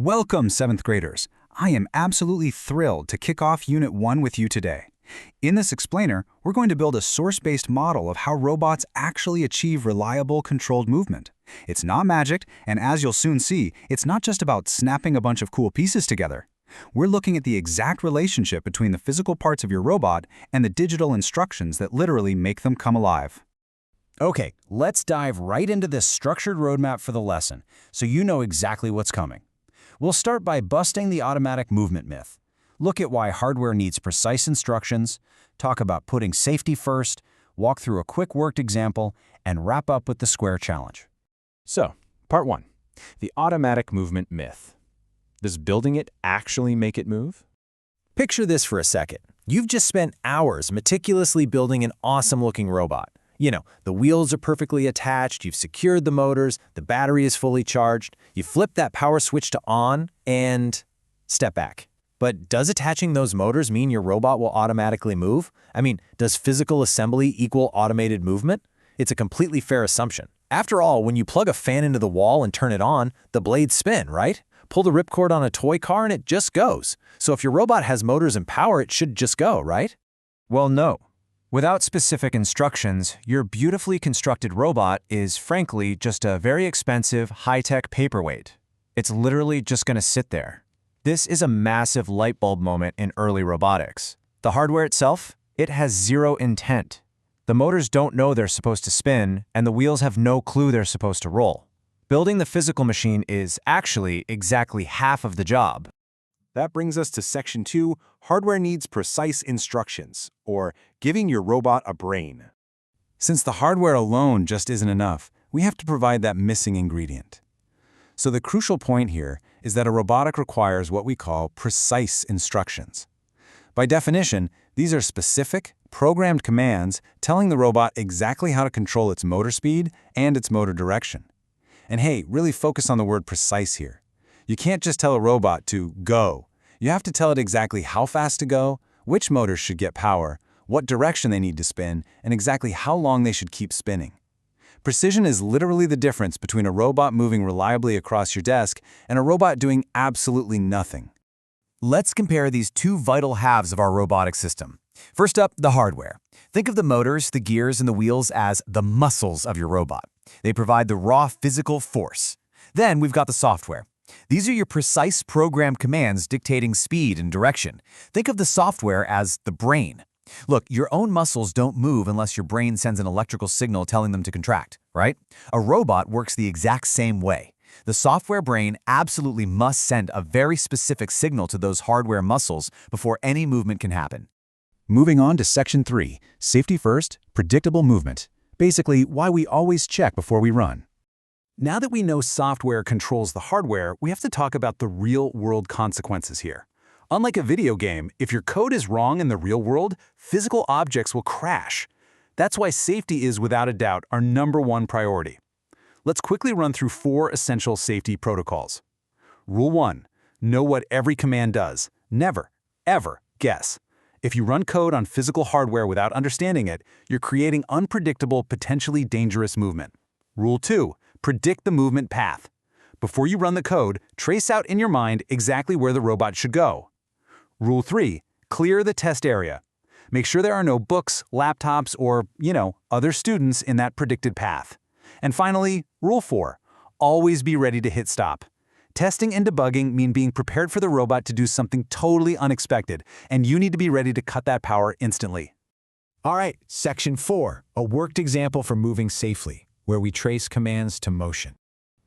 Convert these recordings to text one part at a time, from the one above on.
Welcome, 7th graders. I am absolutely thrilled to kick off Unit 1 with you today. In this explainer, we're going to build a source-based model of how robots actually achieve reliable, controlled movement. It's not magic, and as you'll soon see, it's not just about snapping a bunch of cool pieces together. We're looking at the exact relationship between the physical parts of your robot and the digital instructions that literally make them come alive. Okay, let's dive right into this structured roadmap for the lesson, so you know exactly what's coming. We'll start by busting the automatic movement myth. Look at why hardware needs precise instructions, talk about putting safety first, walk through a quick worked example, and wrap up with the square challenge. So, part 1. The automatic movement myth. Does building it actually make it move? Picture this for a second. You've just spent hours meticulously building an awesome-looking robot. You know, the wheels are perfectly attached, you've secured the motors, the battery is fully charged, you flip that power switch to on, and step back. But does attaching those motors mean your robot will automatically move? I mean, does physical assembly equal automated movement? It's a completely fair assumption. After all, when you plug a fan into the wall and turn it on, the blades spin, right? Pull the ripcord on a toy car and it just goes. So if your robot has motors and power, it should just go, right? Well, no. Without specific instructions, your beautifully constructed robot is, frankly, just a very expensive, high-tech paperweight. It's literally just going to sit there. This is a massive light bulb moment in early robotics. The hardware itself, it has zero intent. The motors don't know they're supposed to spin, and the wheels have no clue they're supposed to roll. Building the physical machine is actually exactly half of the job. That brings us to Section 2, Hardware Needs Precise Instructions, or giving your robot a brain. Since the hardware alone just isn't enough, we have to provide that missing ingredient. So the crucial point here is that a robotic requires what we call precise instructions. By definition, these are specific, programmed commands telling the robot exactly how to control its motor speed and its motor direction. And hey, really focus on the word precise here. You can't just tell a robot to go. You have to tell it exactly how fast to go, which motors should get power, what direction they need to spin, and exactly how long they should keep spinning. Precision is literally the difference between a robot moving reliably across your desk and a robot doing absolutely nothing. Let's compare these two vital halves of our robotic system. First up, the hardware. Think of the motors, the gears, and the wheels as the muscles of your robot. They provide the raw physical force. Then we've got the software. These are your precise programmed commands dictating speed and direction. Think of the software as the brain. Look, your own muscles don't move unless your brain sends an electrical signal telling them to contract, right? A robot works the exact same way. The software brain absolutely must send a very specific signal to those hardware muscles before any movement can happen. Moving on to Section 3, Safety First, Predictable Movement. Basically, why we always check before we run. Now that we know software controls the hardware, we have to talk about the real-world consequences here. Unlike a video game, if your code is wrong in the real world, physical objects will crash. That's why safety is, without a doubt, our #1 priority. Let's quickly run through 4 essential safety protocols. Rule 1. Know what every command does. Never, ever guess. If you run code on physical hardware without understanding it, you're creating unpredictable, potentially dangerous movement. Rule 2. Predict the movement path. Before you run the code, trace out in your mind exactly where the robot should go. Rule 3. Clear the test area. Make sure there are no books, laptops, or, other students in that predicted path. And finally, Rule 4. Always be ready to hit stop. Testing and debugging mean being prepared for the robot to do something totally unexpected, and you need to be ready to cut that power instantly. All right, Section 4, a worked example for moving safely, where we trace commands to motion.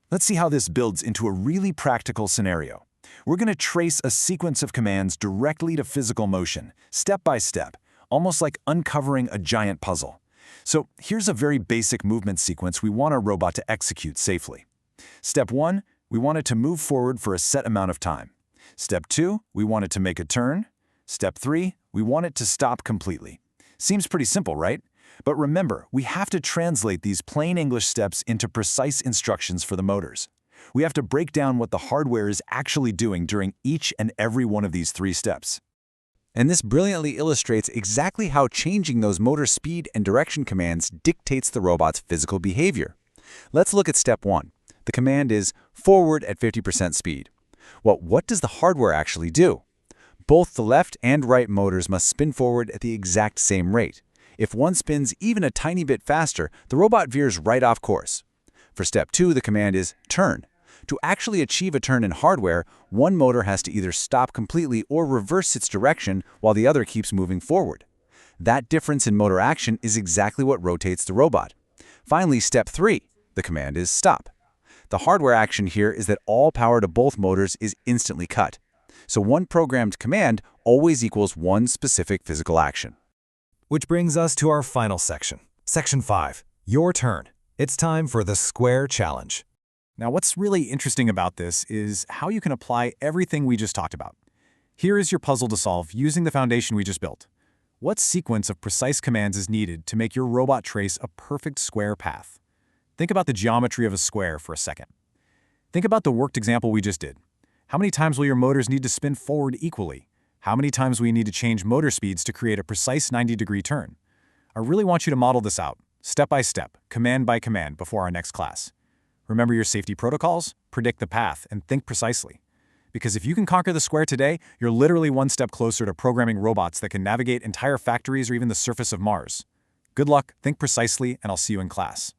Let's see how this builds into a really practical scenario. We're going to trace a sequence of commands directly to physical motion, step by step, almost like uncovering a giant puzzle. So here's a very basic movement sequence we want our robot to execute safely. Step 1, we want it to move forward for a set amount of time. Step 2, we want it to make a turn. Step 3, we want it to stop completely. Seems pretty simple, right? But remember, we have to translate these plain English steps into precise instructions for the motors. We have to break down what the hardware is actually doing during each and every one of these 3 steps. And this brilliantly illustrates exactly how changing those motor speed and direction commands dictates the robot's physical behavior. Let's look at step 1. The command is forward at 50% speed. Well, what does the hardware actually do? Both the left and right motors must spin forward at the exact same rate. If one spins even a tiny bit faster, the robot veers right off course. For step 2, the command is turn. To actually achieve a turn in hardware, one motor has to either stop completely or reverse its direction while the other keeps moving forward. That difference in motor action is exactly what rotates the robot. Finally, step 3, the command is stop. The hardware action here is that all power to both motors is instantly cut. So one programmed command always equals one specific physical action. Which brings us to our final section. Section 5. Your turn. It's time for the square challenge. Now, what's really interesting about this is how you can apply everything we just talked about. Here is your puzzle to solve using the foundation we just built. What sequence of precise commands is needed to make your robot trace a perfect square path? Think about the geometry of a square for a second. Think about the worked example we just did. How many times will your motors need to spin forward equally? How many times will you need to change motor speeds to create a precise 90-degree turn? I really want you to model this out, step by step, command by command, before our next class. Remember your safety protocols, predict the path, and think precisely. Because if you can conquer the square today, you're literally one step closer to programming robots that can navigate entire factories or even the surface of Mars. Good luck, think precisely, and I'll see you in class.